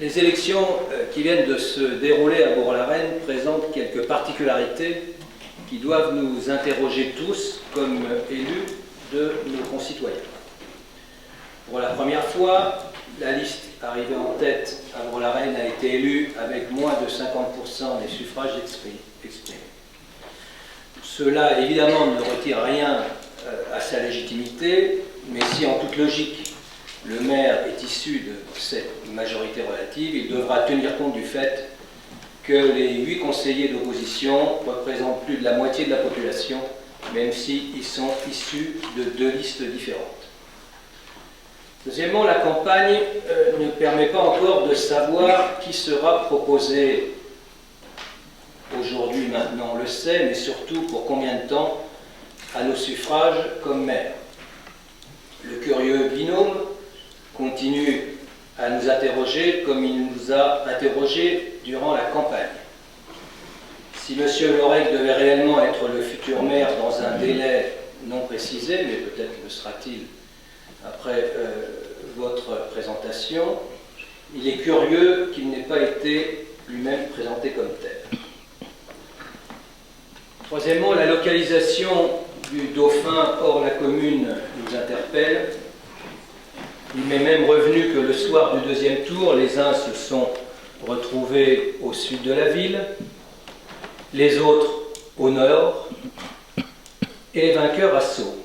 Les élections qui viennent de se dérouler à Bourg-la-Reine présentent quelques particularités qui doivent nous interroger tous comme élus de nos concitoyens. Pour la première fois, la liste arrivée en tête à Bourg-la-Reine a été élue avec moins de 50% des suffrages exprimés. Cela, évidemment, ne retire rien à sa légitimité, mais si, en toute logique, le maire est issu de cette majorité relative, il devra tenir compte du fait que les 8 conseillers d'opposition représentent plus de la moitié de la population, même s'ils sont issus de 2 listes différentes. Deuxièmement, la campagne ne permet pas encore de savoir qui sera proposé. Aujourd'hui, maintenant, on le sait, mais surtout pour combien de temps à nos suffrages comme maire. Le curieux binôme continue à nous interroger comme il nous a interrogés durant la campagne. Si M. Lorec devait réellement être le futur maire dans un délai non précisé, mais peut-être le sera-t-il après votre présentation, il est curieux qu'il n'ait pas été lui-même présenté comme tel. Troisièmement, la localisation du dauphin hors la commune nous interpelle. Il m'est même revenu que le soir du 2e tour, les uns se sont retrouvés au sud de la ville, les autres au nord, et les vainqueurs à Sceaux.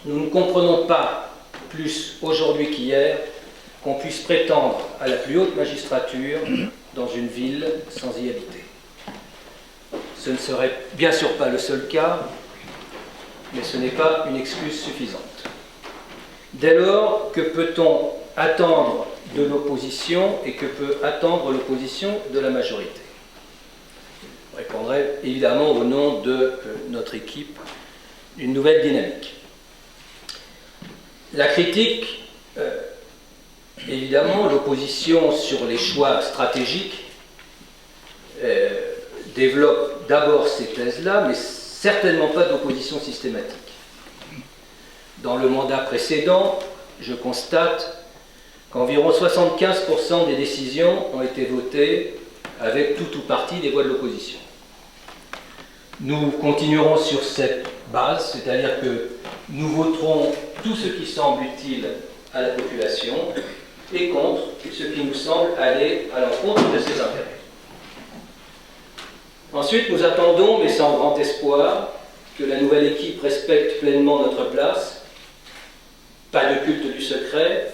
Nous ne comprenons pas plus aujourd'hui qu'hier qu'on puisse prétendre à la plus haute magistrature dans une ville sans y habiter. Ce ne serait bien sûr pas le seul cas, mais ce n'est pas une excuse suffisante. Dès lors, que peut-on attendre de l'opposition et que peut attendre l'opposition de la majorité? Je répondrai évidemment au nom de notre équipe une nouvelle dynamique. La critique, évidemment, l'opposition sur les choix stratégiques développe d'abord ces thèses-là, mais certainement pas d'opposition systématique. Dans le mandat précédent, je constate qu'environ 75% des décisions ont été votées avec tout ou partie des voix de l'opposition. Nous continuerons sur cette base, c'est-à-dire que nous voterons tout ce qui semble utile à la population et contre ce qui nous semble aller à l'encontre de ses intérêts. Ensuite, nous attendons, mais sans grand espoir, que la nouvelle équipe respecte pleinement notre place. Pas de culte du secret,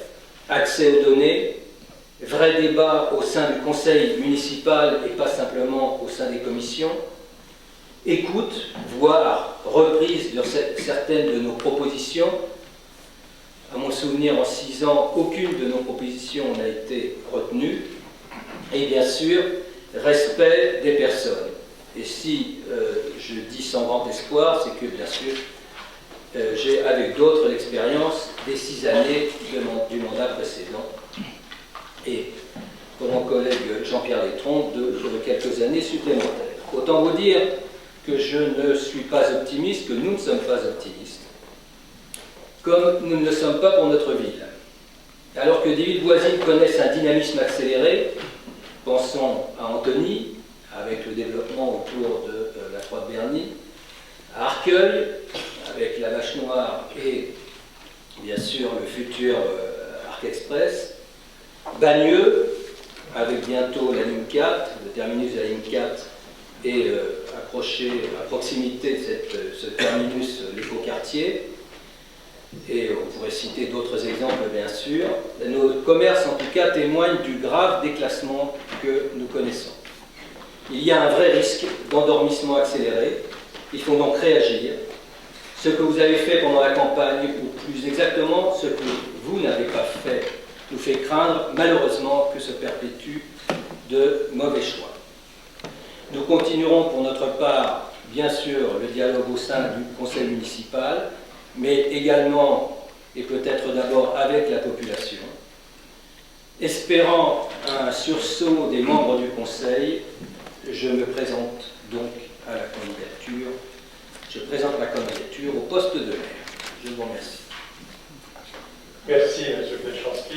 accès aux données, vrai débat au sein du conseil municipal et pas simplement au sein des commissions, écoute, voire reprise de certaines de nos propositions. À mon souvenir, en 6 ans, aucune de nos propositions n'a été retenue. Et bien sûr, respect des personnes. Et si je dis sans grand espoir, c'est que bien sûr, j'ai avec d'autres l'expérience des 6 années du mandat précédent et pour mon collègue Jean-Pierre Letron de quelques années supplémentaires. Autant vous dire que je ne suis pas optimiste, que nous ne sommes pas optimistes, comme nous ne le sommes pas pour notre ville. Alors que des villes voisines connaissent un dynamisme accéléré, pensons à Antony, avec le développement autour de la Croix de Berny, à Arcueil, avec la Vache Noire et bien sûr le futur Arc Express, Bagneux, avec bientôt la ligne 4, le terminus de la ligne 4, et accroché à proximité de ce terminus l'écoquartier, et on pourrait citer d'autres exemples bien sûr. Nos commerces en tout cas témoignent du grave déclassement que nous connaissons. Il y a un vrai risque d'endormissement accéléré. Il faut donc réagir. Ce que vous avez fait pendant la campagne, ou plus exactement ce que vous n'avez pas fait, nous fait craindre malheureusement que se perpétuent de mauvais choix. Nous continuerons pour notre part, bien sûr, le dialogue au sein du conseil municipal, mais également, et peut-être d'abord avec la population, espérant un sursaut des membres du conseil. Je me présente donc à la candidature. Je présente ma candidature au poste de maire. Je vous remercie. Merci, M. Petchanski.